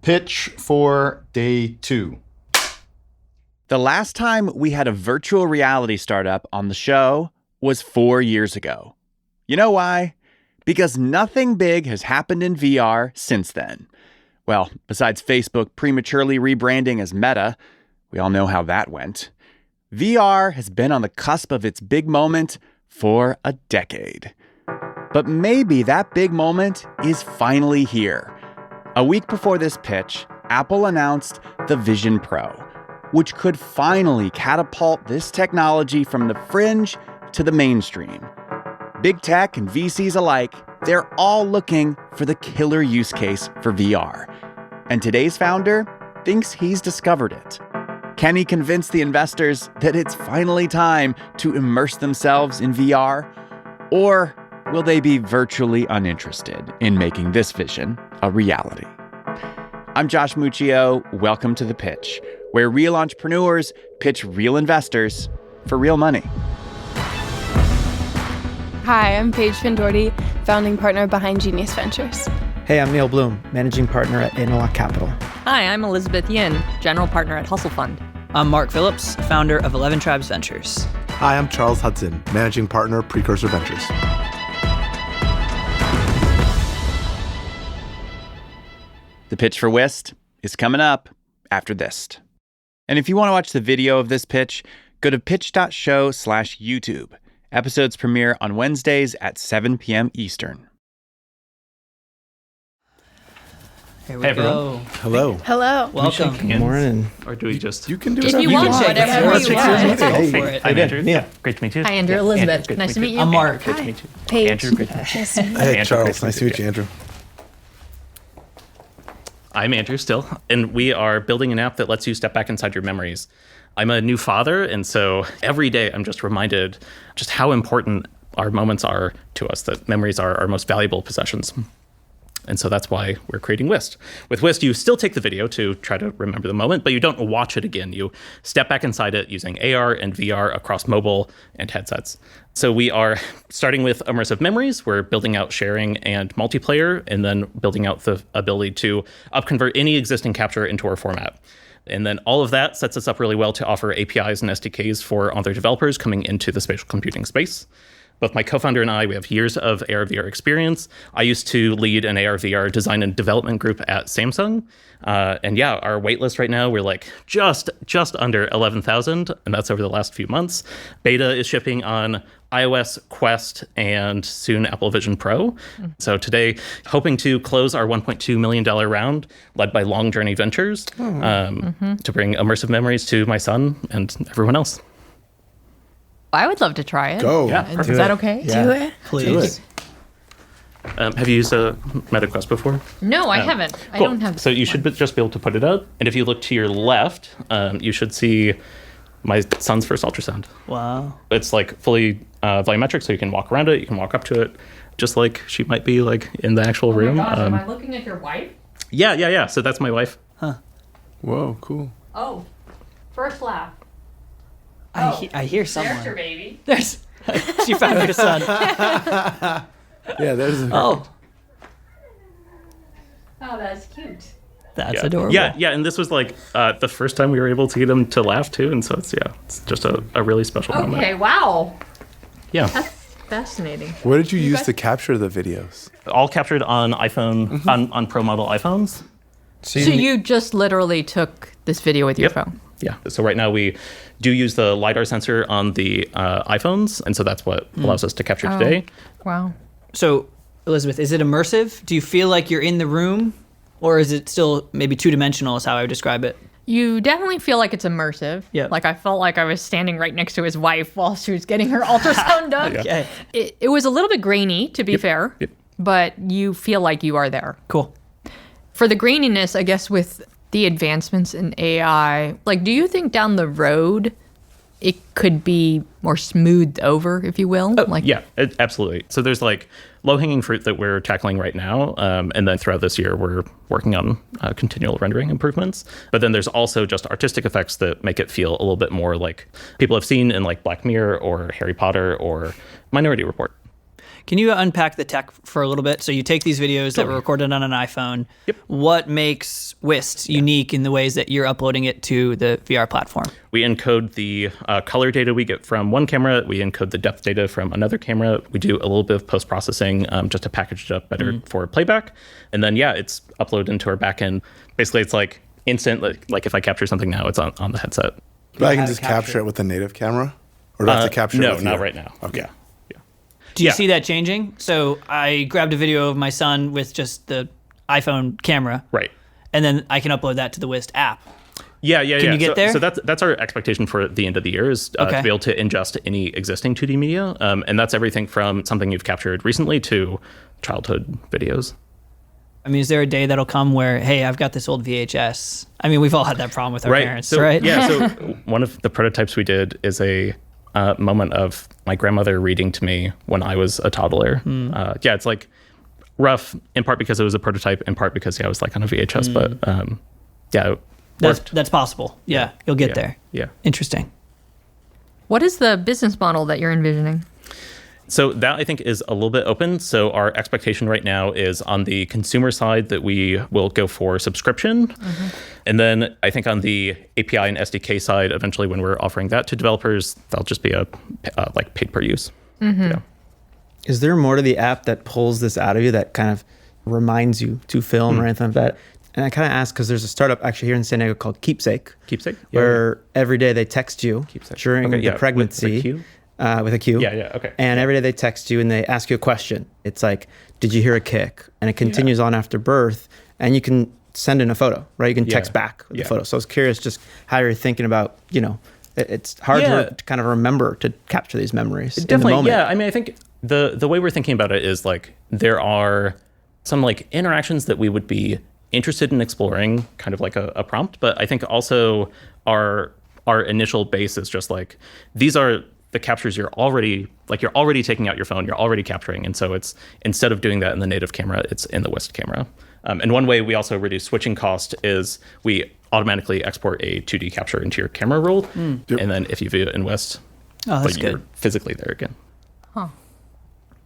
Pitch for day 2. The last time we had a virtual reality startup on the show was 4 years ago. You know why? Because nothing big has happened in VR since then. Well, besides Facebook prematurely rebranding as Meta, we all know how that went. VR has been on the cusp of its big moment for a decade. But maybe that big moment is finally here. A week before this pitch, Apple announced the Vision Pro, which could finally catapult this technology from the fringe to the mainstream. Big tech and VCs alike, they're all looking for the killer use case for VR. And today's founder thinks he's discovered it. Can he convince the investors that it's finally time to immerse themselves in VR? Or will they be virtually uninterested in making this vision a reality? I'm Josh Muccio. Welcome to The Pitch, where real entrepreneurs pitch real investors for real money. Hi, I'm Paige Findorti, founding partner behind Genius Ventures. Hey, I'm Neil Bloom, managing partner at Interlock Capital. Hi, I'm Elizabeth Yin, general partner at Hustle Fund. I'm Mark Phillips, founder of 11 Tribes Ventures. Hi, I'm Charles Hudson, managing partner, Precursor Ventures. The pitch for Wist is coming up after this. And if you want to watch the video of this pitch, go to pitch.show/YouTube. Episodes premiere on Wednesdays at 7 p.m. Eastern. Here we go. Hello. Hello. Welcome. Good morning. Or do we just... You can do If it. you want, whatever you want. Go for it. I'm Andrew. Yeah. Great to meet you. Hi, Andrew. Elizabeth. Andrew, Nice to meet you. I'm Mark. Great to meet you. Paige. Andrew, great to meet you. Hey, Andrew, Charles. great Nice to meet you, Andrew. I'm Andrew still, and we are building an app that lets you step back inside your memories. I'm a new father, and so every day I'm just reminded just how important our moments are to us, that memories are our most valuable possessions. And so that's why we're creating Wist. With Wist, you still take the video to try to remember the moment, but you don't watch it again. You step back inside it using AR and VR across mobile and headsets. So we are starting with immersive memories. We're building out sharing and multiplayer, and then building out the ability to upconvert any existing capture into our format. And then all of that sets us up really well to offer APIs and SDKs for other developers coming into the spatial computing space. Both my co-founder and I, we have years of AR/VR experience. I used to lead an AR/VR design and development group at Samsung. And yeah, our waitlist right now, we're like just under 11,000, and that's over the last few months. Beta is shipping on iOS, Quest, and soon Apple Vision Pro. Mm-hmm. So today, hoping to close our $1.2 million round, led by Long Journey Ventures, to bring immersive memories to my son and everyone else. I would love to try it. Go. Yeah, Is that okay? Do it. Please. Do it. Have you used a MetaQuest before? No, I haven't. Cool. I don't have. So you should just be able to put it up. And if you look to your left, you should see my son's first ultrasound. Wow. It's like fully volumetric, so you can walk around it, you can walk up to it, just like she might be like in the actual room. Am I looking at your wife? Yeah. So that's my wife. Whoa, cool. Oh, first laugh. I hear someone. There's your baby. She found her son. Yeah, there's a... Oh, Oh, that's cute. that's Yeah. adorable. Yeah, and this was like the first time we were able to get him to laugh too, and so it's just a really special moment. Okay, wow. Yeah. That's fascinating. What did you use to capture the videos? All captured on iPhone, on Pro model iPhones. So you just literally took this video with your phone? Yeah. So right now we do use the LiDAR sensor on the iPhones, and so that's what allows us to capture today. Wow. So, Elizabeth, is it immersive? Do you feel like you're in the room? Or is it still maybe two-dimensional is how I would describe it? You definitely feel like it's immersive. Yeah. Like I felt like I was standing right next to his wife while she was getting her ultrasound done. Okay. It was a little bit grainy, to be fair, Yep. but you feel like you are there. Cool. For the graininess, I guess with the advancements in AI, like do you think down the road it could be more smoothed over, if you will? Yeah, absolutely. So there's like low-hanging fruit that we're tackling right now. And then throughout this year, we're working on continual rendering improvements. But then there's also just artistic effects that make it feel a little bit more like people have seen in like Black Mirror or Harry Potter or Minority Report. Can you unpack the tech for a little bit? So you take these videos that were recorded on an iPhone. Yep. What makes Wist unique in the ways that you're uploading it to the VR platform? We encode the color data we get from one camera. We encode the depth data from another camera. We do a little bit of post-processing just to package it up better for playback. And then, it's uploaded into our backend. Basically, it's like instant. Like if I capture something now, it's on the headset. But I can just capture it with the native camera? Or do I have to capture it No, with not your- right now. Okay. Yeah. Do you Yeah. see that changing? So I grabbed a video of my son with just the iPhone camera. Right. And then I can upload that to the Wist app. Yeah. Can you get there? So that's our expectation for the end of the year is to be able to ingest any existing 2D media. And that's everything from something you've captured recently to childhood videos. I mean, is there a day that'll come where, hey, I've got this old VHS? I mean, we've all had that problem with our parents, so, right? Yeah. So one of the prototypes we did is a moment of my grandmother reading to me when I was a toddler. It's like rough, in part because it was a prototype, in part because I was like on a VHS. But it worked. That's possible. Yeah, you'll get there. Yeah. Interesting. What is the business model that you're envisioning? So that I think is a little bit open. So our expectation right now is on the consumer side that we will go for subscription. And then I think on the API and SDK side, eventually when we're offering that to developers, that'll just be a like paid per use. Yeah. Is there more to the app that pulls this out of you that kind of reminds you to film or anything like that? And I kind of ask because there's a startup actually here in San Diego called Keepsake. Keepsake? Where every day they text you during the pregnancy. With a Q. Okay. And every day they text you and they ask you a question. It's like, did you hear a kick? And it continues on after birth. And you can send in a photo, right? You can text back with the photo. So I was curious just how you're thinking about, it's hard to kind of remember to capture these memories in the moment. Yeah. I mean, I think the way we're thinking about it is like there are some like interactions that we would be interested in exploring, kind of like a prompt. But I think also our initial base is just like, these are the captures you're already taking out your phone, you're already capturing. And so it's, instead of doing that in the native camera, it's in the Wist camera. And one way we also reduce switching cost is we automatically export a 2D capture into your camera roll. And then if you view it in Wist, you're physically there again.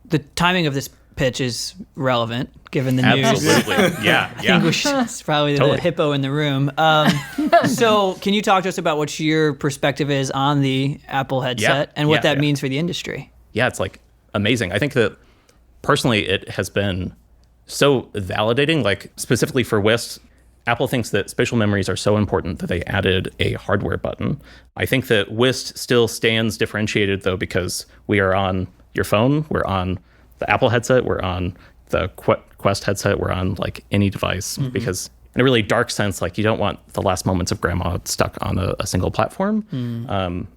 The timing of this pitch is relevant given the news. Absolutely. Yeah. It's probably the hippo in the room. So can you talk to us about what your perspective is on the Apple headset and what that means for the industry? Yeah, it's like amazing. I think that personally it has been so validating, like specifically for Wist. Apple thinks that spatial memories are so important that they added a hardware button. I think that Wist still stands differentiated though because we are on your phone, we're on the Apple headset, we're on the Quest headset, we're on like any device because in a really dark sense, like you don't want the last moments of grandma stuck on a single platform.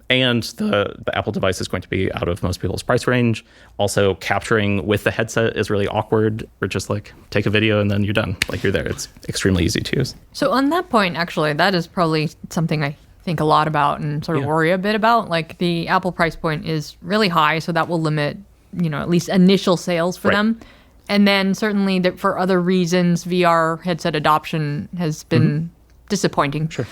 And the Apple device is going to be out of most people's price range. Also capturing with the headset is really awkward. Or just like take a video and then you're done. Like you're there. It's extremely easy to use. So on that point, actually, that is probably something I think a lot about and sort of worry a bit about. Like the Apple price point is really high, so that will limit, at least initial sales for them. And then certainly that for other reasons, VR headset adoption has been disappointing. Sure.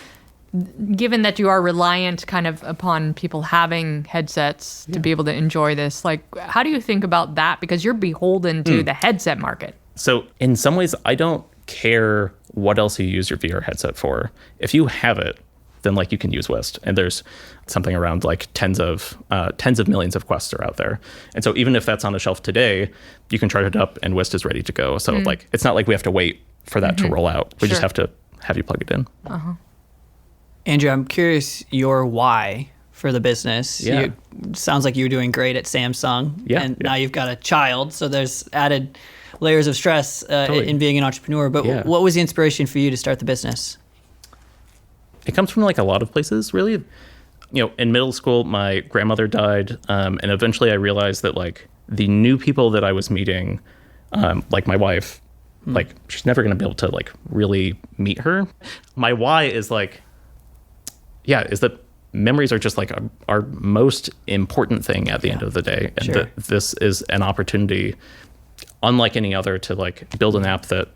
Given that you are reliant kind of upon people having headsets to be able to enjoy this, like how do you think about that? Because you're beholden to the headset market. So in some ways, I don't care what else you use your VR headset for. If you have it, then like you can use Wist. And there's something around like tens of millions of Quests are out there. And so even if that's on a shelf today, you can charge it up and Wist is ready to go. So like it's not like we have to wait for that to roll out. We just have to have you plug it in. Andrew, I'm curious your why for the business. Yeah. Sounds like you were doing great at Samsung. Yeah, And now you've got a child, so there's added layers of stress in being an entrepreneur. But what was the inspiration for you to start the business? It comes from like a lot of places, really. In middle school, my grandmother died, and eventually I realized that like the new people that I was meeting, like my wife, like she's never going to be able to like really meet her. My why is like, is that memories are just like our most important thing at the end of the day, and that this is an opportunity, unlike any other, to like build an app that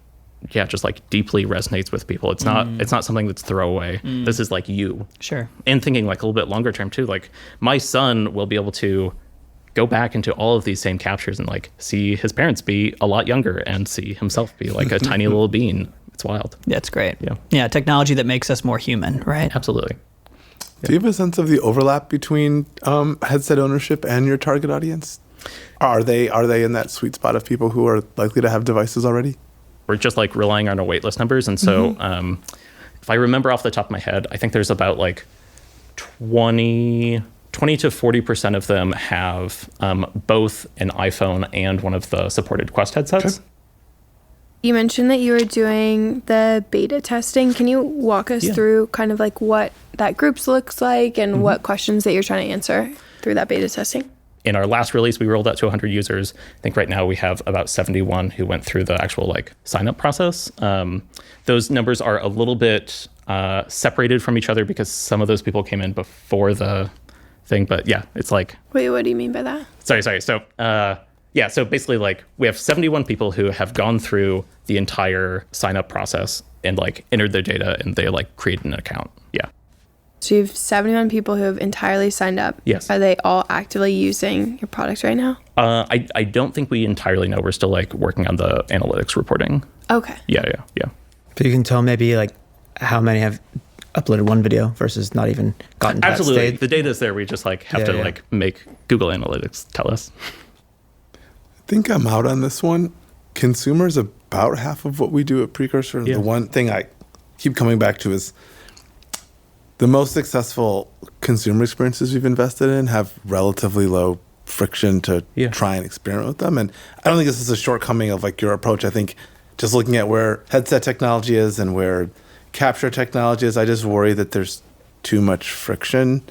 just like deeply resonates with people. It's not something that's throwaway. This is like you. Sure. And thinking like a little bit longer term too, like my son will be able to go back into all of these same captures and like see his parents be a lot younger and see himself be like a tiny little bean. It's wild. That's great. Yeah, technology that makes us more human, right? Absolutely. Do you have a sense of the overlap between headset ownership and your target audience? Are they in that sweet spot of people who are likely to have devices already? We're just like relying on our waitlist numbers. And so if I remember off the top of my head, I think there's about like 20 to 40% of them have both an iPhone and one of the supported Quest headsets. Okay. You mentioned that you were doing the beta testing. Can you walk us through kind of like what that groups looks like and what questions that you're trying to answer through that beta testing? In our last release, we rolled out to 100 users. I think right now we have about 71 who went through the actual like sign up process. Those numbers are a little bit separated from each other because some of those people came in before the thing. But yeah, it's like... Wait, what do you mean by that? Sorry. So so basically like we have 71 people who have gone through the entire sign up process and like entered their data and they like created an account. Yeah. So you have 71 people who have entirely signed up. Yes. Are they all actively using your product right now? I don't think we entirely know. We're still like working on the analytics reporting. Okay. Yeah. So you can tell maybe like how many have uploaded one video versus not even gotten to Absolutely. that stage. The data is there. We just like have to like make Google Analytics tell us. I think I'm out on this one. Consumers about half of what we do at Precursor. Yeah. The one thing I keep coming back to is the most successful consumer experiences we've invested in have relatively low friction to try and experiment with them. And I don't think this is a shortcoming of like your approach. I think just looking at where headset technology is and where capture technology is, I just worry that there's too much friction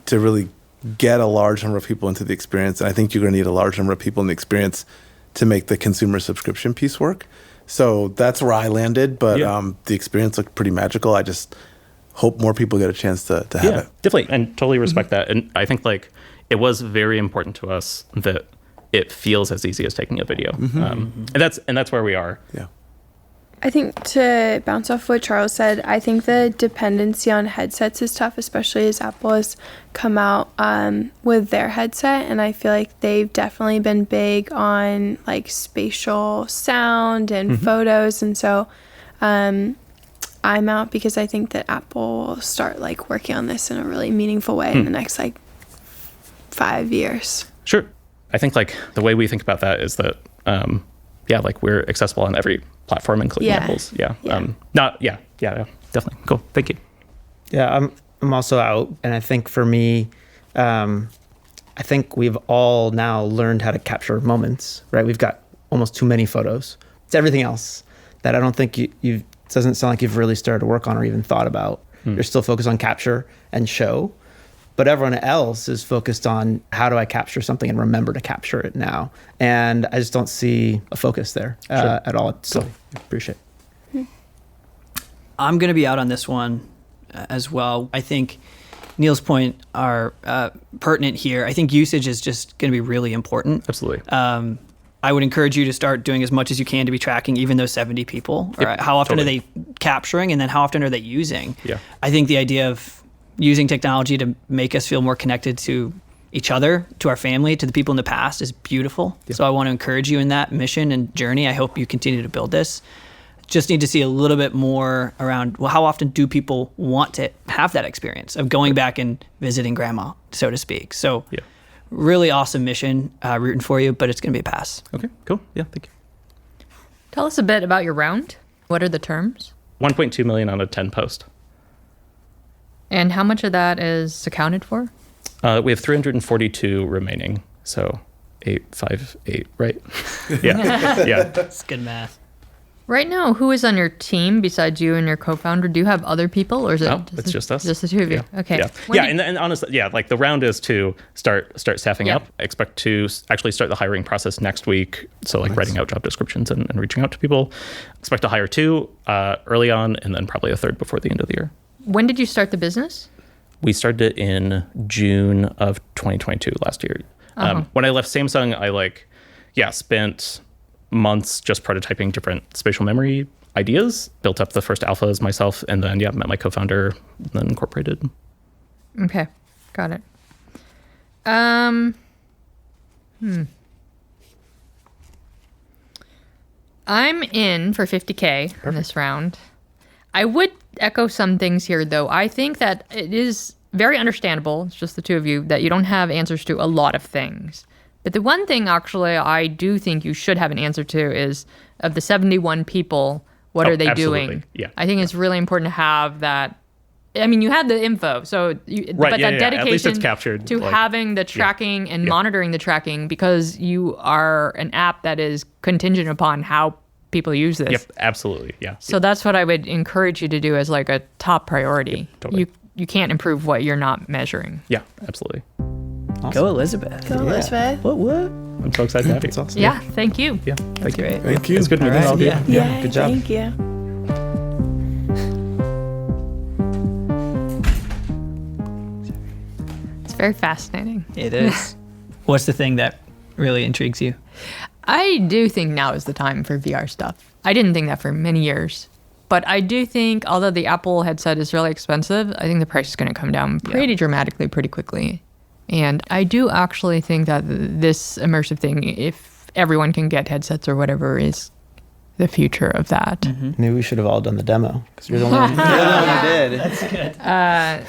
to really get a large number of people into the experience. And I think you're going to need a large number of people in the experience to make the consumer subscription piece work. So that's where I landed. But the experience looked pretty magical. I just hope more people get a chance to have it. Definitely. And totally respect that. And I think like it was very important to us that it feels as easy as taking a video. And that's where we are. Yeah. I think to bounce off what Charles said, I think the dependency on headsets is tough, especially as Apple has come out with their headset. And I feel like they've definitely been big on like spatial sound and photos. And so I'm out because I think that Apple will start like working on this in a really meaningful way in the next like 5 years. Sure. I think like the way we think about that is that, like we're accessible on every platform, including Apple's. Definitely. Cool. Thank you. Yeah, I'm also out. And I think for me, I think we've all now learned how to capture moments, right? We've got almost too many photos. It's everything else that I don't think you've doesn't sound like you've really started to work on or even thought about. You're still focused on capture and show, but everyone else is focused on how do I capture something and remember to capture it now. And I just don't see a focus there at all. So I appreciate it. I'm going to be out on this one as well. I think Neil's point are pertinent here. I think usage is just going to be really important. Absolutely. I would encourage you to start doing as much as you can to be tracking even those 70 people. Right? How often are they capturing, and then how often are they using? Yeah. I think the idea of using technology to make us feel more connected to each other, to our family, to the people in the past is beautiful. Yeah. So I want to encourage you in that mission and journey. I hope you continue to build this. Just need to see a little bit more around, well, how often do people want to have that experience of going back and visiting grandma, so to speak? So really awesome mission, rooting for you, but it's going to be a pass. Okay, cool. Yeah, thank you. Tell us a bit about your round. What are the terms? 1.2 million on a 10 post. And how much of that is accounted for? We have 342 remaining, so 858, right? Yeah. That's good math. Right now, who is on your team besides you and your co-founder? Do you have other people, or is it? No, it's just us. Just the two of you. Yeah. Okay. And honestly, like the round is to start staffing up. I expect to actually start the hiring process next week. So like writing out job descriptions and reaching out to people. Expect to hire 2 early on, and then probably a 3rd before the end of the year. When did you start the business? We started it in June of 2022 last year. When I left Samsung, I spent months just prototyping different spatial memory ideas, built up the first alphas myself, and then met my co-founder, and then incorporated. Okay, got it. I'm in for 50K in this round. I would echo some things here, though. I think that it is very understandable, it's just the two of you, that you don't have answers to a lot of things. But the one thing, actually, I do think you should have an answer to is, of the 71 people, what are they doing? Yeah. I think it's really important to have that. I mean, you had the info, so Right, but yeah, that yeah. At least dedication it's captured, to like- having the tracking and monitoring the tracking, because you are an app that is contingent upon how people use this. Yep, absolutely. Yeah. So that's what I would encourage you to do as like a top priority. Totally. You can't improve what you're not measuring. Yeah, absolutely. Go Elizabeth. Go, Elizabeth. What? I'm so excited to have you. That's awesome. Yeah, thank you. Yeah, thank you. Great. Thank you. It's good meeting right, all of you. yeah. Yeah, good job. Thank you. It's very fascinating. It is. What's the thing that really intrigues you? I do think now is the time for VR stuff. I didn't think that for many years. But I do think, although the Apple headset is really expensive, I think the price is going to come down pretty dramatically, pretty quickly. And I do actually think that this immersive thing, if everyone can get headsets or whatever, is the future of that. Maybe we should have all done the demo because you're the only one who did.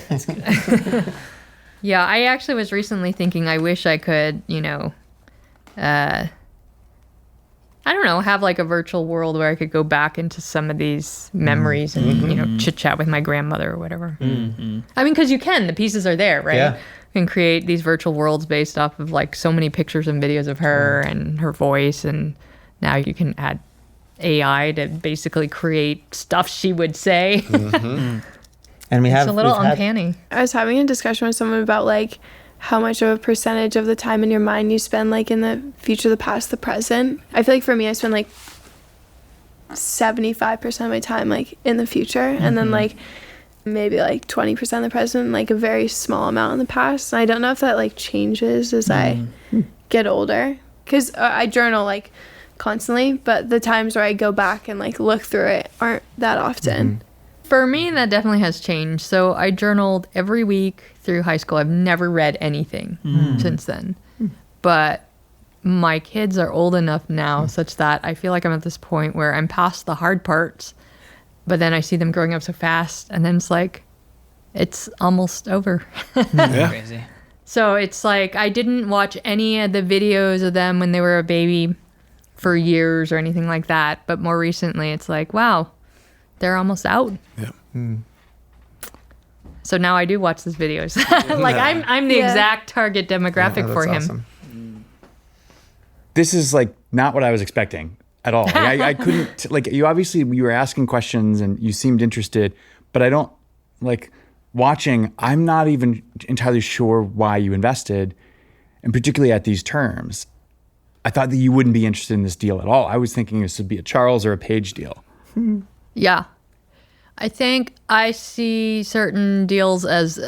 That's good. Yeah, I actually was recently thinking I wish I could, I don't know, have like a virtual world where I could go back into some of these memories and, chit chat with my grandmother or whatever. I mean, because you can, the pieces are there, right? Yeah. You can create these virtual worlds based off of like so many pictures and videos of her and her voice. And now you can add AI to basically create stuff she would say. And we have It's a little we've had- uncanny. I was having a discussion with someone about like how much of a percentage of the time in your mind you spend like in the future, the past, the present. I feel like for me, I spend like 75% of my time like in the future, and then like maybe like 20% in the present, like a very small amount in the past. And I don't know if that like changes as I get older, because I journal like constantly, but the times where I go back and like look through it aren't that often. For me, that definitely has changed. So I journaled every week through high school. I've never read anything since then. But my kids are old enough now such that I feel like I'm at this point where I'm past the hard parts, but then I see them growing up so fast, and then it's like, it's almost over. Crazy. So it's like I didn't watch any of the videos of them when they were a baby for years or anything like that. But more recently, it's like, wow, they're almost out. Yeah. So now I do watch these videos. Like I'm the Yeah. exact target demographic Oh, for that's him. awesome. This is like not what I was expecting at all. Like, I couldn't, like, you were asking questions and you seemed interested, but I don't, like, watching, I'm not even entirely sure why you invested, and particularly at these terms. I thought that you wouldn't be interested in this deal at all. I was thinking this would be a Charles or a Paige deal. Yeah. I think I see certain deals as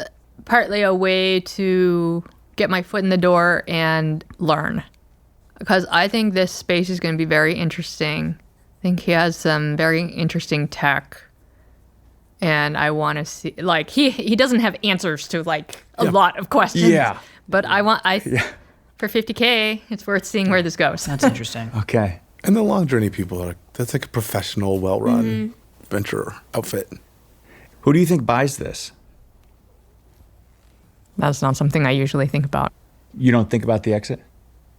partly a way to get my foot in the door and learn. Because I think this space is going to be very interesting. I think he has some very interesting tech. And I want to see, like, he doesn't have answers to, like, a lot of questions. Yeah. But for 50K, it's worth seeing where this goes. That's interesting. Okay. And the long journey people that's like a professional, well-run venture outfit. Who do you think buys this? That's not something I usually think about. You don't think about the exit?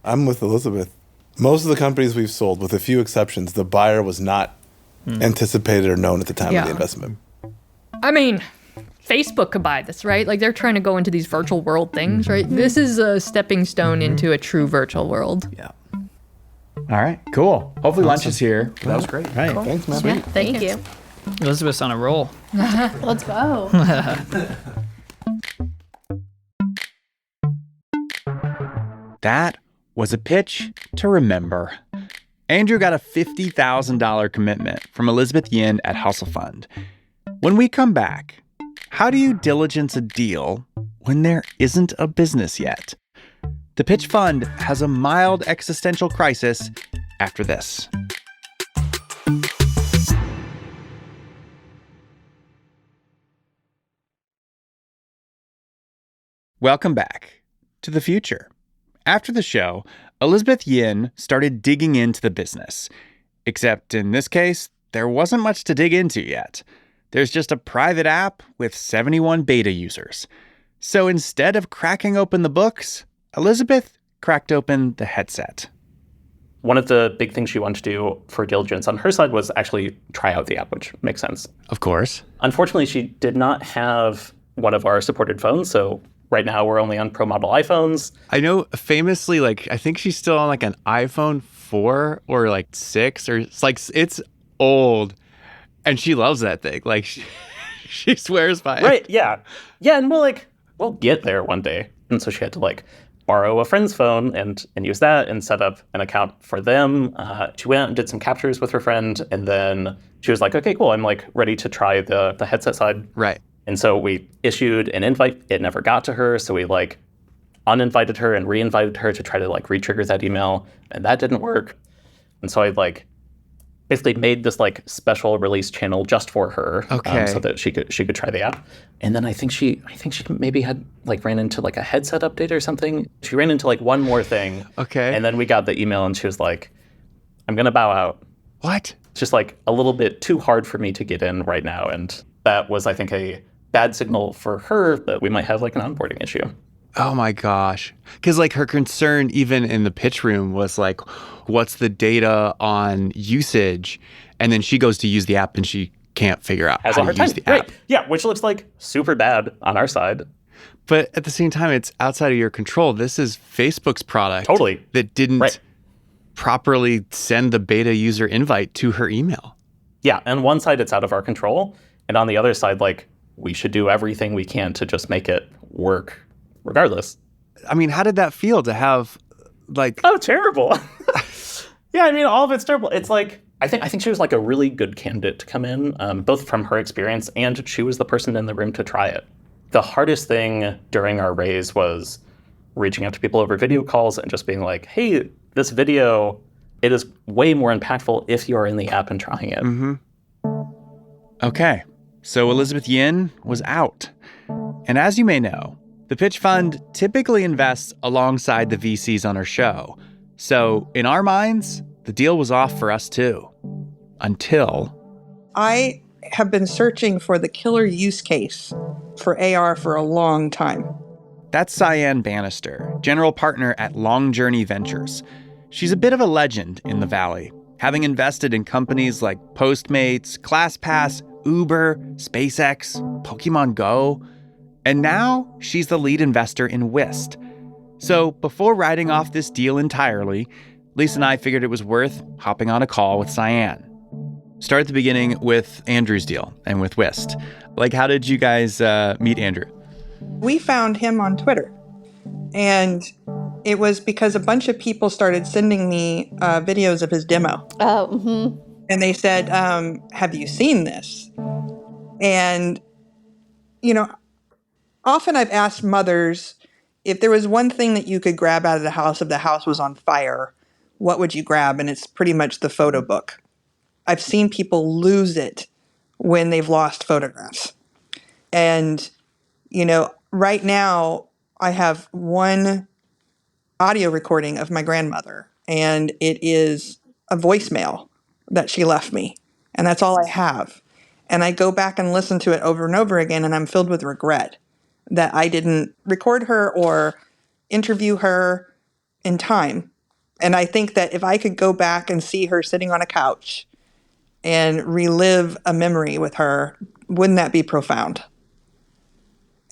I'm with Elizabeth. Most of the companies we've sold, with a few exceptions, the buyer was not anticipated or known at the time of Yeah. the investment. I mean, Facebook could buy this, right? Like, they're trying to go into these virtual world things, right? This is a stepping stone into a true virtual world. Yeah. All right, cool. Hopefully lunch is here. That was great. Right. Thanks, man. Yeah, thank you. Elizabeth's on a roll. Let's go. That was a pitch to remember. Andrew got a $50,000 commitment from Elizabeth Yin at Hustle Fund. When we come back, how do you diligence a deal when there isn't a business yet? The Pitch Fund has a mild existential crisis after this. Welcome back to the future. After the show, Elizabeth Yin started digging into the business. Except in this case, there wasn't much to dig into yet. There's just a private app with 71 beta users. So instead of cracking open the books, Elizabeth cracked open the headset. One of the big things she wanted to do for diligence on her side was actually try out the app, which makes sense. Of course. Unfortunately, she did not have one of our supported phones, so right now we're only on Pro model iPhones. I know famously, I think she's still on an iPhone 4 or 6, or it's old, and she loves that thing. She swears by it. Right, yeah. Yeah, and we'll get there one day. And so she had to borrow a friend's phone and use that and set up an account for them. She went and did some captures with her friend, and then she was like, okay, cool, I'm ready to try the headset side. Right. And so we issued an invite. It never got to her, so we uninvited her and re-invited her to try to re-trigger that email, and that didn't work. And so I basically made this special release channel just for her, so that she could try the app. And then I think she maybe had ran into a headset update or something. She ran into one more thing. Okay. And then we got the email, and she was like, "I'm gonna bow out." What? It's just a little bit too hard for me to get in right now, and that was, I think, a bad signal for her that we might have an onboarding issue. Oh my gosh. Because her concern even in the pitch room was what's the data on usage? And then she goes to use the app and she can't figure out how to use the app. Right. Yeah, which looks super bad on our side. But at the same time, it's outside of your control. This is Facebook's product. Totally. That didn't properly send the beta user invite to her email. Yeah, on one side it's out of our control, and on the other side, we should do everything we can to just make it work regardless. I mean, how did that feel to have Oh, terrible. Yeah, I mean, all of it's terrible. It's I think she was a really good candidate to come in, both from her experience and she was the person in the room to try it. The hardest thing during our raise was reaching out to people over video calls and just being hey, this video, it is way more impactful if you are in the app and trying it. Mm-hmm. Okay, so Elizabeth Yin was out. And as you may know, the pitch fund typically invests alongside the VCs on our show. So in our minds, the deal was off for us too. Until... I have been searching for the killer use case for AR for a long time. That's Cyan Bannister, general partner at Long Journey Ventures. She's a bit of a legend in the Valley, having invested in companies like Postmates, ClassPass, Uber, SpaceX, Pokemon Go, and now she's the lead investor in Wist. So before writing off this deal entirely, Lisa and I figured it was worth hopping on a call with Cyan. Start at the beginning with Andrew's deal and with Wist. How did you guys meet Andrew? We found him on Twitter, and it was because a bunch of people started sending me videos of his demo. Oh, mm-hmm. And they said, have you seen this? And, often I've asked mothers, if there was one thing that you could grab out of the house if the house was on fire, what would you grab? And it's pretty much the photo book. I've seen people lose it when they've lost photographs. And, right now I have one audio recording of my grandmother, and it is a voicemail that she left me. And that's all I have. And I go back and listen to it over and over again, and I'm filled with regret that I didn't record her or interview her in time. And I think that if I could go back and see her sitting on a couch and relive a memory with her, wouldn't that be profound?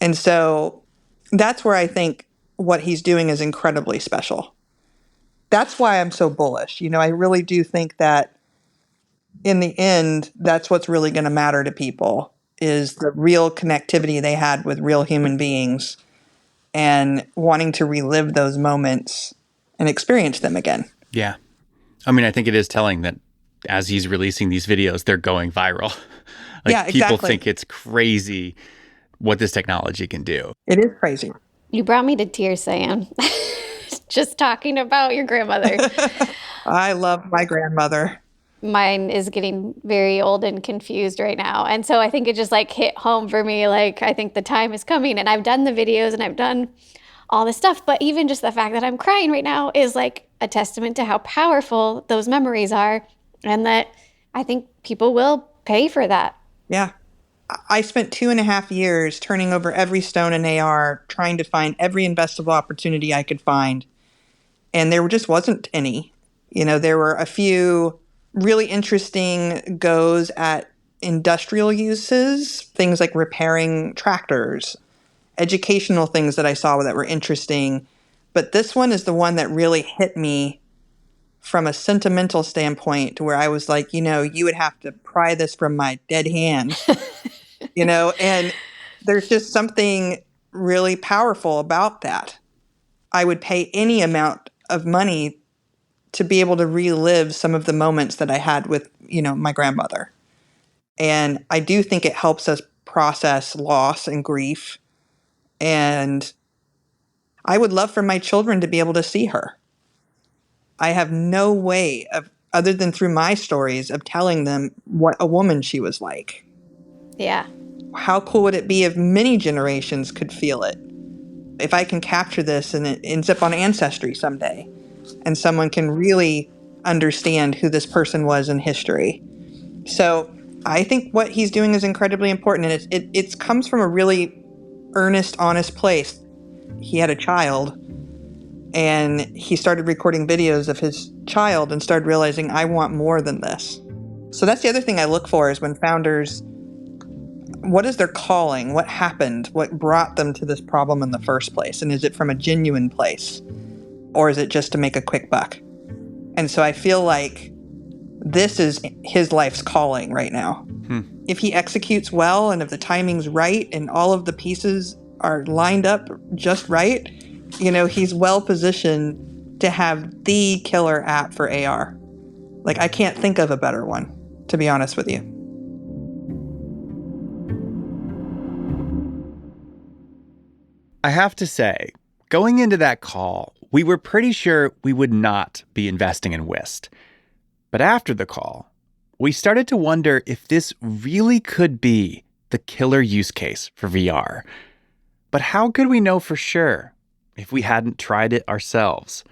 And so that's where I think what he's doing is incredibly special. That's why I'm so bullish. I really do think that in the end, that's what's really going to matter to people, is the real connectivity they had with real human beings and wanting to relive those moments and experience them again. Yeah. I mean, I think it is telling that as he's releasing these videos, they're going viral. Yeah, exactly. People think it's crazy what this technology can do. It is crazy. You brought me to tears, Sam. Just talking about your grandmother. I love my grandmother. Mine is getting very old and confused right now. And so I think it just hit home for me. I think the time is coming, and I've done the videos and I've done all this stuff. But even just the fact that I'm crying right now is like a testament to how powerful those memories are, and that I think people will pay for that. Yeah. I spent 2.5 years turning over every stone in AR, trying to find every investable opportunity I could find. And there just wasn't any. You know, there were a few really interesting goes at industrial uses, things like repairing tractors, educational things that I saw that were interesting. But this one is the one that really hit me from a sentimental standpoint, to where I was like, you know, you would have to pry this from my dead hand, you know, and there's just something really powerful about that. I would pay any amount of money to be able to relive some of the moments that I had with, you know, my grandmother. And I do think it helps us process loss and grief. And I would love for my children to be able to see her. I have no way of, other than through my stories, of telling them what a woman she was like. Yeah. How cool would it be if many generations could feel it? If I can capture this and it ends up on Ancestry someday, and someone can really understand who this person was in history. So I think what he's doing is incredibly important, and it comes from a really earnest, honest place. He had a child, and he started recording videos of his child and started realizing, I want more than this. So that's the other thing I look for, is when founders, what is their calling? What happened? What brought them to this problem in the first place? And is it from a genuine place? Or is it just to make a quick buck? And so I feel like this is his life's calling right now. If he executes well, and if the timing's right and all of the pieces are lined up just right, you know, he's well positioned to have the killer app for AR. Like, I can't think of a better one, to be honest with you. I have to say, going into that call, we were pretty sure we would not be investing in Wist. But after the call, we started to wonder if this really could be the killer use case for VR. But how could we know for sure if we hadn't tried it ourselves?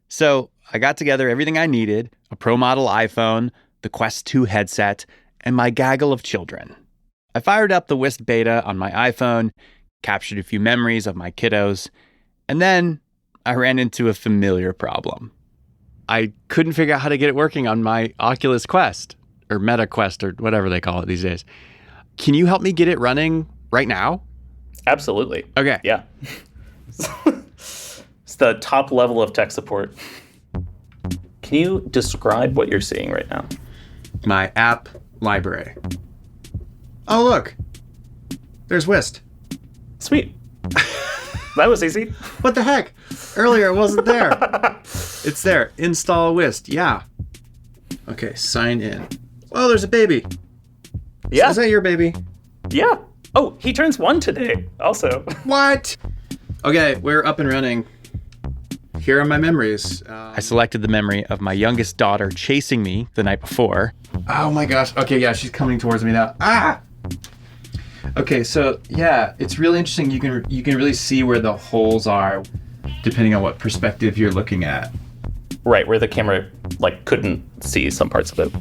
So I got together everything I needed: a Pro model iPhone, the Quest 2 headset, and my gaggle of children. I fired up the Wist beta on my iPhone, captured a few memories of my kiddos, and then I ran into a familiar problem. I couldn't figure out how to get it working on my Oculus Quest, or Meta Quest, or whatever they call it these days. Can you help me get it running right now? Absolutely. Okay. Yeah. It's the top level of tech support. Can you describe what you're seeing right now? My app library. Oh, look. There's Wist. Sweet. That was easy. What the heck? Earlier it wasn't there. It's there. Install Wist. Yeah. Okay, sign in. Oh, there's a baby. Yeah. Is that your baby? Yeah. Oh, he turns 1 today also. What? Okay, we're up and running. Here are my memories. I selected the memory of my youngest daughter chasing me the night before. Oh my gosh. Okay, yeah, she's coming towards me now. Ah! Okay, so yeah, it's really interesting. You can really see where the holes are depending on what perspective you're looking at. Right, where the camera couldn't see some parts of it.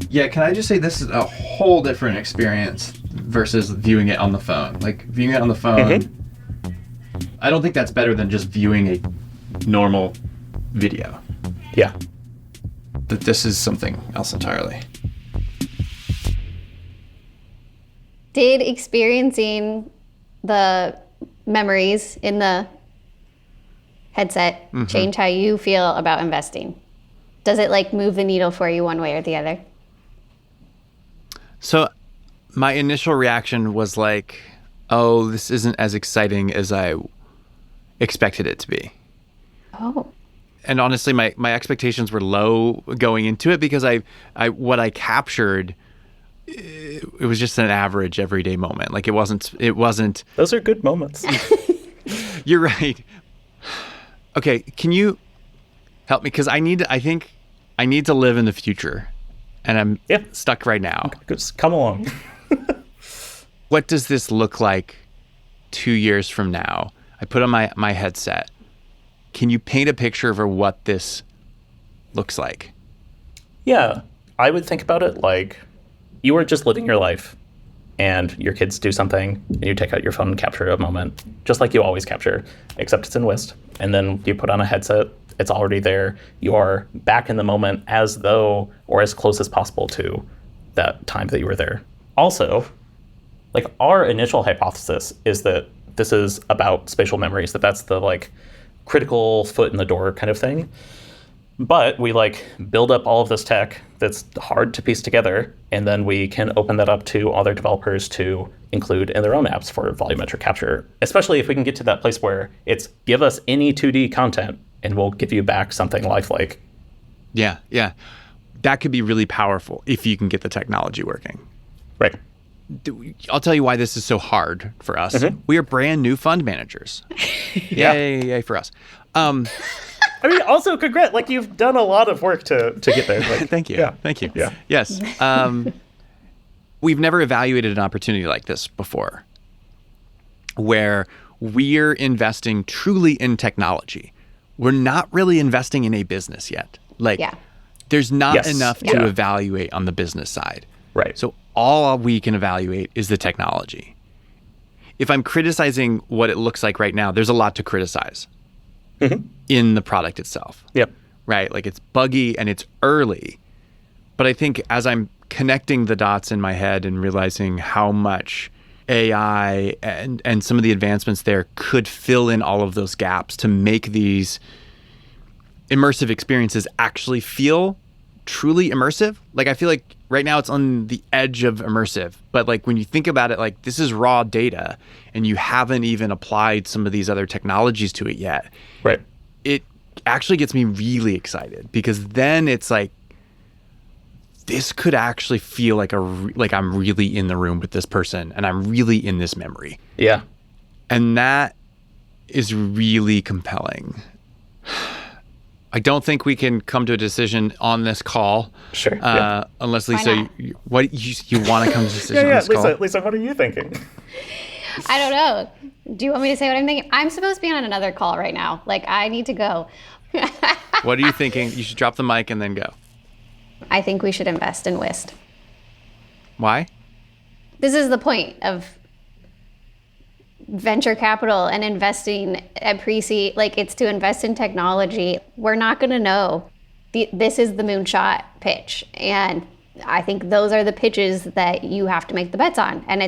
Yeah, can I just say this is a whole different experience versus viewing it on the phone. Like, viewing it on the phone, I don't think that's better than just viewing a normal video. Yeah. That this is something else entirely. Did experiencing the memories in the headset change how you feel about investing? Does it move the needle for you one way or the other? So my initial reaction was like, oh, this isn't as exciting as I expected it to be. Oh. And honestly, my expectations were low going into it, because what I captured, it was just an average everyday moment. Like, it wasn't. Those are good moments. You're right. Okay, can you help me? Because I think I need to live in the future, and I'm stuck right now. Just come along. What does this look like 2 years from now? I put on my headset. Can you paint a picture for what this looks like? Yeah, I would think about it like you were just living your life and your kids do something and you take out your phone and capture a moment, just like you always capture, except it's in Wist. And then you put on a headset, it's already there. You are back in the moment as though, or as close as possible to that time that you were there. Also, like our initial hypothesis is that this is about spatial memories, that's the like critical foot in the door kind of thing. But we like build up all of this tech that's hard to piece together, and then we can open that up to other developers to include in their own apps for volumetric capture, especially if we can get to that place where it's give us any 2D content and we'll give you back something lifelike. Yeah. That could be really powerful if you can get the technology working. Right. I'll tell you why this is so hard for us. Mm-hmm. We are brand new fund managers. Yay for us. I mean, also, congrats. Like, you've done a lot of work to get there. Like, Thank you. Yeah. Thank you. Yeah. Yes. We've never evaluated an opportunity like this before, where we're investing truly in technology. We're not really investing in a business yet. Like, there's not enough to evaluate on the business side. Right. So all we can evaluate is the technology. If I'm criticizing what it looks like right now, there's a lot to criticize. Mm-hmm. In the product itself. Yep. Right? Like it's buggy and it's early. But I think as I'm connecting the dots in my head and realizing how much AI and some of the advancements there could fill in all of those gaps to make these immersive experiences actually feel truly immersive. Like I feel like right now it's on the edge of immersive. But like when you think about it, like this is raw data and you haven't even applied some of these other technologies to it yet. Right. It actually gets me really excited because then it's like, this could actually feel like like I'm really in the room with this person and I'm really in this memory. Yeah. And that is really compelling. I don't think we can come to a decision on this call. Sure. Unless Lisa, you want to come to a decision on this call? Lisa, what are you thinking? I don't know. Do you want me to say what I'm thinking? I'm supposed to be on another call right now. Like, I need to go. What are you thinking? You should drop the mic and then go. I think we should invest in Wist. Why? This is the point of venture capital and investing at pre-seed. Like, it's to invest in technology. We're not going to know. This is the moonshot pitch. And I think those are the pitches that you have to make the bets on. And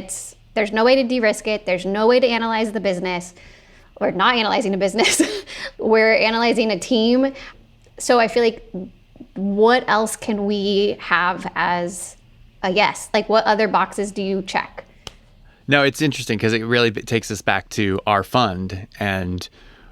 there's no way to de-risk it. There's no way to analyze the business. We're not analyzing a business. We're analyzing a team. So I feel like, what else can we have as a yes? Like, what other boxes do you check? No, it's interesting because it really takes us back to our fund and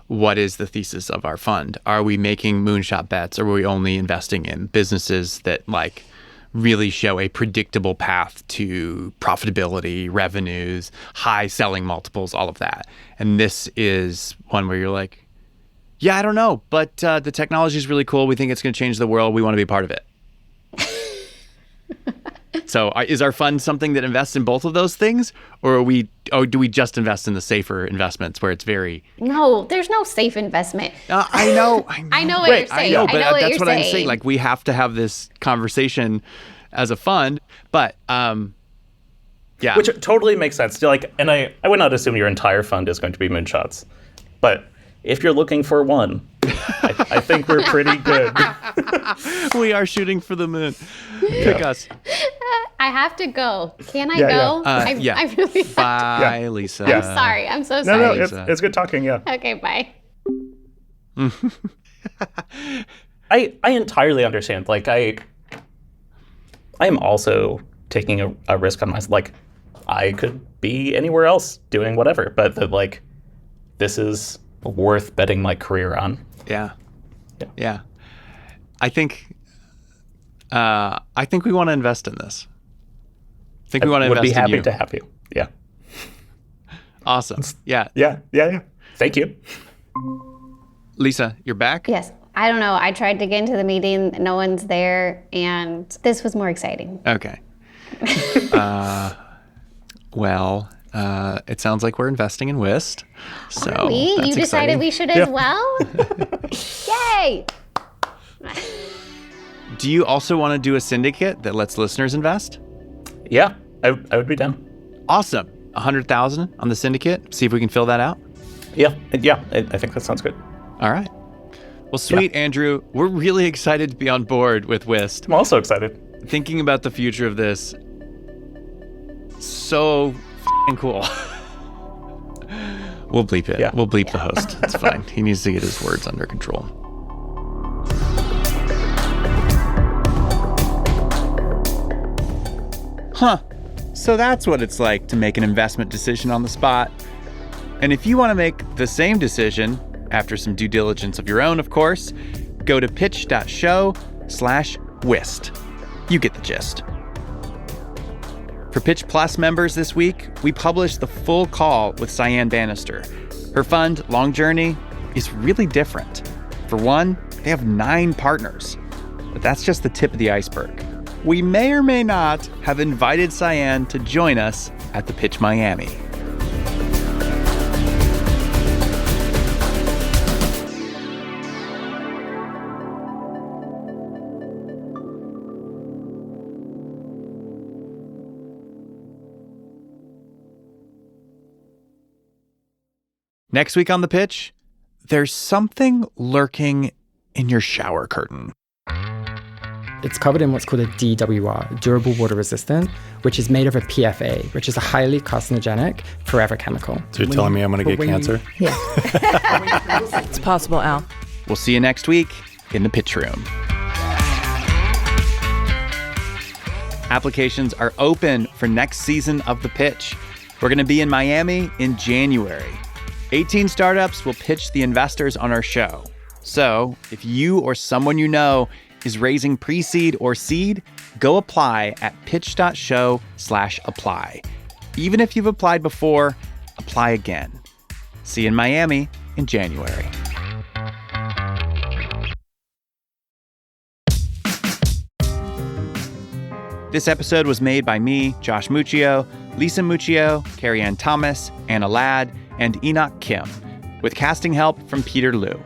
what is the thesis of our fund? Are we making moonshot bets or are we only investing in businesses that like really show a predictable path to profitability, revenues, high selling multiples, all of that? And this is one where you're like, yeah, I don't know, but the technology is really cool. We think it's going to change the world. We want to be a part of it. So is our fund something that invests in both of those things? Or do we just invest in the safer investments where it's very... No, there's no safe investment. I know. I know what you're saying. I know, but that's what I'm saying. Like, we have to have this conversation as a fund. But, yeah. Which totally makes sense. Like, and I would not assume your entire fund is going to be moonshots. But if you're looking for one, I think we're pretty good. We are shooting for the moon. Pick us. I have to go. Can I go? Yeah. I really Bye, Lisa. I'm sorry. I'm so sorry. No, it's good talking, yeah. Okay, bye. I entirely understand. Like, I am also taking a risk on myself. Like, I could be anywhere else doing whatever, but this is worth betting my career on. Yeah. I think we want to invest in this. I think we want to invest in you. Would be happy to have you. Yeah. Awesome. Yeah. Yeah. Thank you. Lisa, you're back? Yes. I don't know. I tried to get into the meeting. No one's there. And this was more exciting. Okay. Well, It sounds like we're investing in Wist. So Are we? that's You decided exciting. we should as well? Yay! Do you also want to do a syndicate that lets listeners invest? Yeah, I would be down. Awesome. 100,000 on the syndicate. See if we can fill that out. Yeah, I think that sounds good. All right. Well, sweet, Andrew. We're really excited to be on board with Wist. I'm also excited. Thinking about the future of this, so f***ing cool. We'll bleep it. Yeah. We'll bleep the host. It's fine. He needs to get his words under control. Huh. So that's what it's like to make an investment decision on the spot. And if you want to make the same decision, after some due diligence of your own, of course, go to pitch.show/Wist. You get the gist. For Pitch Plus members this week, we published the full call with Cyan Bannister. Her fund, Long Journey, is really different. For one, they have 9 partners. But that's just the tip of the iceberg. We may or may not have invited Cyan to join us at the Pitch Miami. Next week on The Pitch, there's something lurking in your shower curtain. It's covered in what's called a DWR, durable water resistant, which is made of a PFA, which is a highly carcinogenic forever chemical. So you're telling me I'm going to get cancer? Yeah. It's possible, Al. We'll see you next week in the pitch room. Applications are open for next season of The Pitch. We're going to be in Miami in January. 18 startups will pitch the investors on our show. So if you or someone you know is raising pre-seed or seed, go apply at pitch.show/apply. Even if you've applied before, apply again. See you in Miami in January. This episode was made by me, Josh Muccio, Lisa Muccio, Carrie Ann Thomas, Anna Ladd, and Enoch Kim, with casting help from Peter Liu.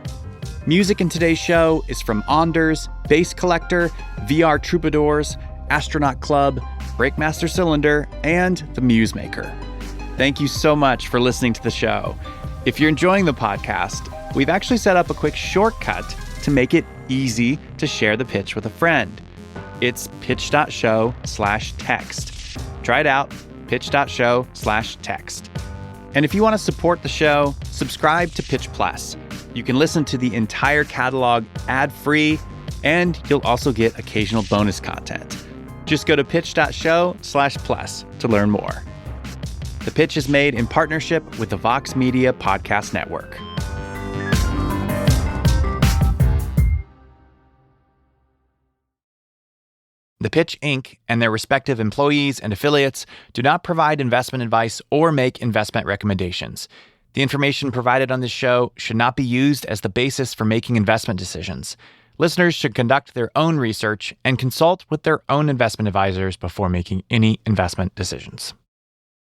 Music in today's show is from Anders, Bass Collector, VR Troubadours, Astronaut Club, Breakmaster Cylinder, and The Muse Maker. Thank you so much for listening to the show. If you're enjoying the podcast, we've actually set up a quick shortcut to make it easy to share the pitch with a friend. It's pitch.show/text. Try it out, pitch.show/text. And if you want to support the show, subscribe to Pitch Plus. You can listen to the entire catalog ad-free, and you'll also get occasional bonus content. Just go to pitch.show/plus to learn more. The Pitch is made in partnership with the Vox Media Podcast Network. The Pitch, Inc. and their respective employees and affiliates do not provide investment advice or make investment recommendations. The information provided on this show should not be used as the basis for making investment decisions. Listeners should conduct their own research and consult with their own investment advisors before making any investment decisions.